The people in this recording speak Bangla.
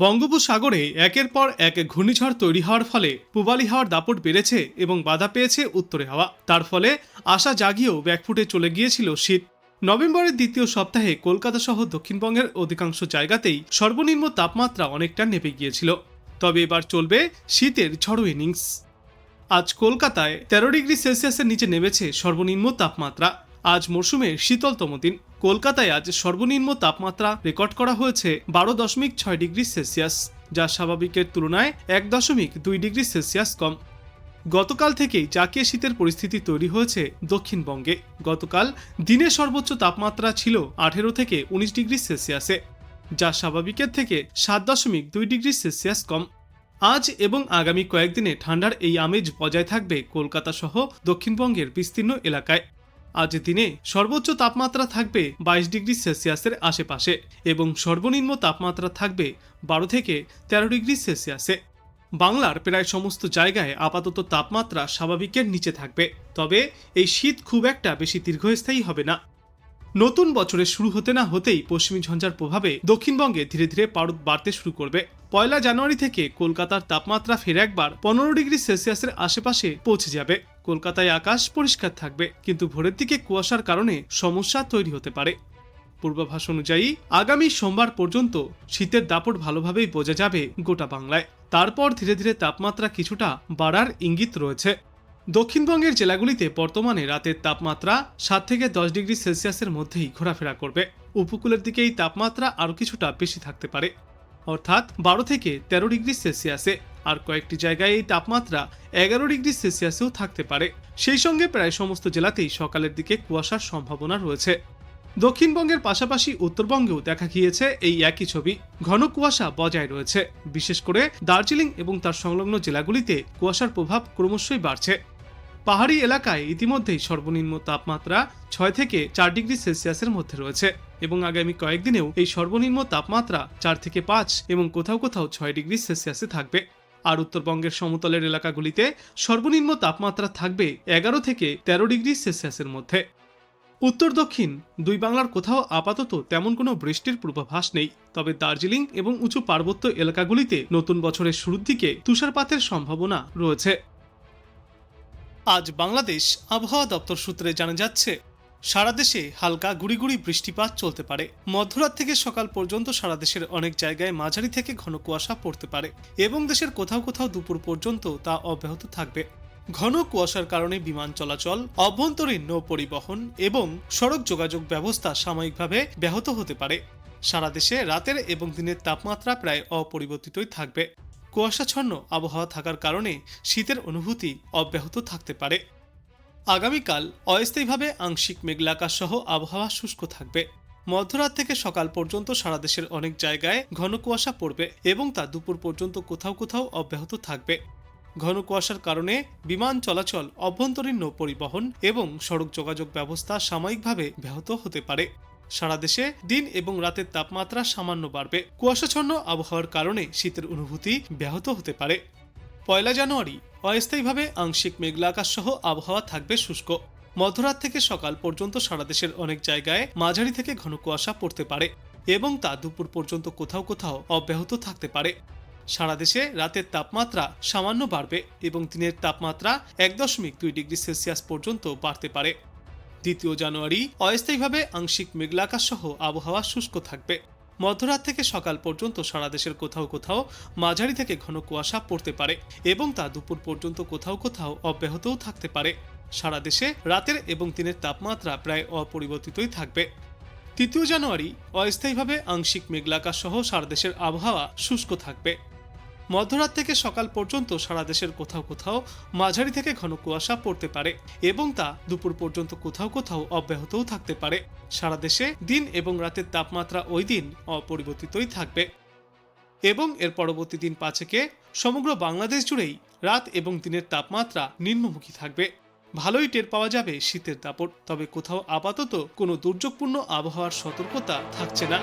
বঙ্গোপসাগরে একের পর এক ঘূর্ণিঝড় তৈরি হওয়ার ফলে পূবালি হাওয়ার দাপট বেড়েছে এবং বাধা পেয়েছে উত্তরে হাওয়া। তার ফলে আশা জাগিয়েও ব্যাকফুটে চলে গিয়েছিল শীত। নভেম্বরের দ্বিতীয় সপ্তাহে কলকাতা সহ দক্ষিণবঙ্গের অধিকাংশ জায়গাতেই সর্বনিম্ন তাপমাত্রা অনেকটা নেমে গিয়েছিল। তবে এবার চলবে শীতের ঝড়ো ইনিংস। আজ কলকাতায় 13 ডিগ্রি সেলসিয়াসের নিচে নেমেছে সর্বনিম্ন তাপমাত্রা। আজ মরশুমের শীতলতম দিন। কলকাতায় আজ সর্বনিম্ন তাপমাত্রা রেকর্ড করা হয়েছে 12.6 ডিগ্রি সেলসিয়াস, যা স্বাভাবিকের তুলনায় 1.2 ডিগ্রি সেলসিয়াস কম। গতকাল থেকেই জাঁকিয়ে শীতের পরিস্থিতি তৈরি হয়েছে দক্ষিণবঙ্গে। গতকাল দিনে সর্বোচ্চ তাপমাত্রা ছিল 18 থেকে 19 ডিগ্রি সেলসিয়াসে, যা স্বাভাবিকের থেকে 7.2 ডিগ্রি সেলসিয়াস কম। আজ এবং আগামী কয়েকদিনে ঠান্ডার এই আমেজ বজায় থাকবে কলকাতা সহ দক্ষিণবঙ্গের বিস্তীর্ণ এলাকায়। আজ দিনে সর্বোচ্চ তাপমাত্রা থাকবে 22 ডিগ্রি সেলসিয়াসের আশেপাশে এবং সর্বনিম্ন তাপমাত্রা থাকবে 12 থেকে 13 ডিগ্রি সেলসিয়াসে। বাংলার প্রায় সমস্ত জায়গায় আপাতত তাপমাত্রা স্বাভাবিকের নিচে থাকবে, তবে এই শীত খুব একটা বেশি দীর্ঘস্থায়ী হবে না। নতুন বছরের শুরু হতে না হতেই পশ্চিমী ঝঞ্ঝার প্রভাবে দক্ষিণবঙ্গে ধীরে ধীরে পারদ বাড়তে শুরু করবে। 1 জানুয়ারি থেকে কলকাতার তাপমাত্রা ফের একবার 15 ডিগ্রি সেলসিয়াসের আশেপাশে পৌঁছে যাবে। কলকাতায় আকাশ পরিষ্কার থাকবে, কিন্তু ভোরের দিকে কুয়াশার কারণে সমস্যা তৈরি হতে পারে। পূর্বাভাস অনুযায়ী আগামী সোমবার পর্যন্ত শীতের দাপট ভালোভাবেই বোঝা যাবে গোটা বাংলায়। তারপর ধীরে ধীরে তাপমাত্রা কিছুটা বাড়ার ইঙ্গিত রয়েছে। দক্ষিণবঙ্গের জেলাগুলিতে বর্তমানে রাতের তাপমাত্রা 7 থেকে 10 ডিগ্রি সেলসিয়াসের মধ্যেই ঘোরাফেরা করবে। উপকূলের দিকে এই তাপমাত্রা আরও কিছুটা বেশি থাকতে পারে, অর্থাৎ 12 থেকে 13 ডিগ্রি সেলসিয়াসে। আর কয়েকটি জায়গায় এই তাপমাত্রা 11 ডিগ্রি সেলসিয়াসেও থাকতে পারে। সেই সঙ্গে প্রায় সমস্ত জেলাতেই সকালের দিকে কুয়াশার সম্ভাবনা রয়েছে। দক্ষিণবঙ্গের পাশাপাশি উত্তরবঙ্গেও দেখা গিয়েছে এই একই ছবি। ঘন কুয়াশা বজায় রয়েছে। বিশেষ করে দার্জিলিং এবং তার সংলগ্ন জেলাগুলিতে কুয়াশার প্রভাব ক্রমশই বাড়ছে। পাহাড়ি এলাকায় ইতিমধ্যেই সর্বনিম্ন তাপমাত্রা 6 থেকে 4 ডিগ্রি সেলসিয়াসের মধ্যে রয়েছে এবং আগামী কয়েকদিনেও এই সর্বনিম্ন তাপমাত্রা 4 থেকে 5 এবং কোথাও কোথাও 6 ডিগ্রি সেলসিয়াসে থাকবে। আর উত্তরবঙ্গের সমতলের এলাকাগুলিতে সর্বনিম্ন তাপমাত্রা থাকবে 11 থেকে 13 ডিগ্রি সেলসিয়াসের মধ্যে। উত্তর দক্ষিণ দুই বাংলার কোথাও আপাতত তেমন কোনো বৃষ্টির পূর্বাভাস নেই, তবে দার্জিলিং এবং উঁচু পার্বত্য এলাকাগুলিতে নতুন বছরের শুরুর দিকে তুষারপাতের সম্ভাবনা রয়েছে। আজ বাংলাদেশ আবহাওয়া দপ্তর সূত্রে জানা যাচ্ছে, সারা দেশে হালকা গুড়ি বৃষ্টিপাত চলতে পারে। মধ্যরাত থেকে সকাল পর্যন্ত সারা দেশের অনেক জায়গায় মাঝারি থেকে ঘন কুয়াশা পড়তে পারে এবং দেশের কোথাও কোথাও দুপুর পর্যন্ত তা অব্যাহত থাকবে। ঘন কুয়াশার কারণে বিমান চলাচল, অভ্যন্তরীণ নৌ পরিবহন এবং সড়ক যোগাযোগ ব্যবস্থা সাময়িকভাবে ব্যাহত হতে পারে। সারা দেশে রাতের এবং দিনের তাপমাত্রা প্রায় অপরিবর্তিতই থাকবে। কুয়াশাচ্ছন্ন আবহাওয়া থাকার কারণে শীতের অনুভূতি অব্যাহত থাকতে পারে। আগামীকাল অস্থায়ীভাবে আংশিক মেঘলা আকাশ সহ আবহাওয়া শুষ্ক থাকবে। মধ্যরাত থেকে সকাল পর্যন্ত সারা দেশের অনেক জায়গায় ঘন কুয়াশা পড়বে এবং তা দুপুর পর্যন্ত কোথাও কোথাও অব্যাহত থাকবে। ঘন কুয়াশার কারণে বিমান চলাচল, অভ্যন্তরীণ নৌ পরিবহন এবং সড়ক যোগাযোগ ব্যবস্থা সাময়িকভাবে ব্যাহত হতে পারে। সারা দেশে দিন এবং রাতের তাপমাত্রা সামান্য বাড়বে। কুয়াশাচ্ছন্ন আবহাওয়ার কারণে শীতের অনুভূতি ব্যাহত হতে পারে। 1 জানুয়ারি অস্থায়ীভাবে আংশিক মেঘলা আকাশ সহ আবহাওয়া থাকবে শুষ্ক। মধ্যরাত থেকে সকাল পর্যন্ত সারা দেশের অনেক জায়গায় মাঝারি থেকে ঘন কুয়াশা পড়তে পারে এবং তা দুপুর পর্যন্ত কোথাও কোথাও অব্যাহত থাকতে পারে। সারা দেশে রাতের তাপমাত্রা সামান্য বাড়বে এবং দিনের তাপমাত্রা 1.2 ডিগ্রি সেলসিয়াস পর্যন্ত বাড়তে পারে। 2 জানুয়ারি অস্থায়ীভাবে আংশিক মেঘলা আকাশ সহ আবহাওয়া শুষ্ক থাকবে। মধ্যরাত থেকে সকাল পর্যন্ত সারা দেশের কোথাও কোথাও মাঝারি থেকে ঘন কুয়াশা পড়তে পারে এবং তা দুপুর পর্যন্ত কোথাও কোথাও অব্যাহতও থাকতে পারে। সারা দেশে রাতের এবং দিনের তাপমাত্রা প্রায় অপরিবর্তিতই থাকবে। 3 জানুয়ারি অস্থায়ীভাবে আংশিক মেঘলা আকাশ সহ সারা দেশের আবহাওয়া শুষ্ক থাকবে। মধ্যরাত থেকে সকাল পর্যন্ত সারা দেশের কোথাও কোথাও মাঝারি থেকে ঘন কুয়াশা পড়তে পারে এবং তা দুপুর পর্যন্ত কোথাও কোথাও অব্যাহতও থাকতে পারে। সারা দেশে দিন এবং রাতের তাপমাত্রা ওই দিন অপরিবর্তিতই থাকবে এবং এর পরবর্তী দিন 5 সমগ্র বাংলাদেশ জুড়েই রাত এবং দিনের তাপমাত্রা নিম্নমুখী থাকবে। ভালোই টের পাওয়া যাবে শীতের দাপট, তবে কোথাও আপাতত কোনো দুর্যোগপূর্ণ আবহাওয়ার সতর্কতা থাকছে না।